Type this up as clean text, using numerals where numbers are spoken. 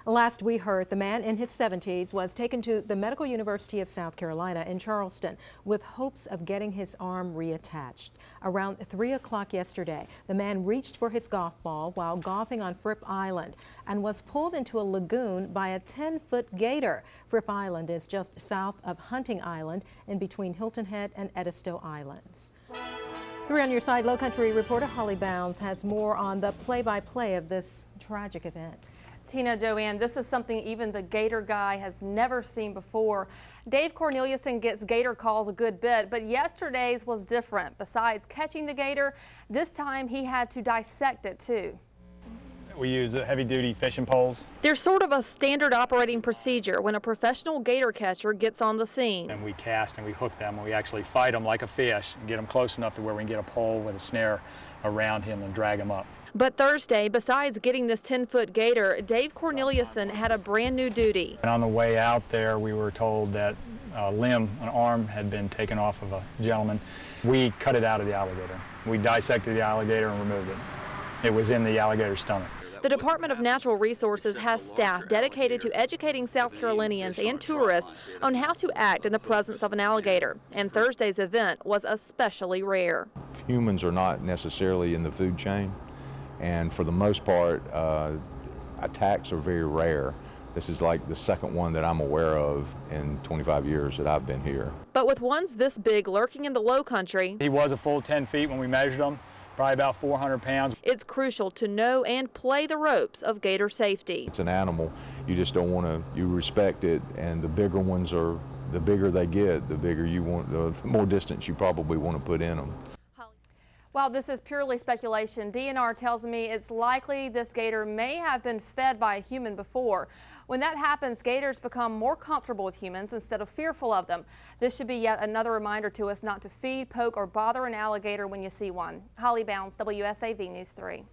Last we heard, the man in his 70s was taken to the Medical University of South Carolina in Charleston with hopes of getting his arm reattached. Around 3 o'clock yesterday, the man reached for his golf ball while golfing on Fripp Island and was pulled into a lagoon by a 10-foot gator. Fripp Island is just south of Hunting Island in between Hilton Head and Edisto Islands. 3 on your side, Low Country reporter Holly Bounds has more on the play-by-play of this tragic event. Tina, Joanne, this is something even the Gator guy has never seen before. Dave Corneliuson gets Gator calls a good bit, but yesterday's was different. Besides catching the Gator, this time he had to dissect it too. We use heavy-duty fishing poles. There's sort of a standard operating procedure when a professional gator catcher gets on the scene. And we cast and we hook them and we actually fight them like a fish and get them close enough to where we can get a pole with a snare around him and drag him up. But Thursday, besides getting this 10-foot gator, Dave Corneliuson had a brand new duty. And on the way out there, we were told that an arm had been taken off of a gentleman. We cut it out of the alligator. We dissected the alligator and removed it. It was in the alligator's stomach. The Department of Natural Resources has staff dedicated to educating South Carolinians and tourists on how to act in the presence of an alligator. And Thursday's event was especially rare. Humans are not necessarily in the food chain, and for the most part, attacks are very rare. This is like the second one that I'm aware of in 25 years that I've been here. But with ones this big lurking in the low country, He was a full 10 feet when we measured him, probably about 400 pounds. it's crucial to know and play the ropes of gator safety. It's an animal, you just don't want to, you respect it, and the bigger ones are, the bigger they get, the bigger you want, the more distance you probably want to put in them. While this is purely speculation, DNR tells me it's likely this gator may have been fed by a human before. When that happens, gators become more comfortable with humans instead of fearful of them. This should be yet another reminder to us not to feed, poke, or bother an alligator when you see one. Holly Bounds, WSAV News 3.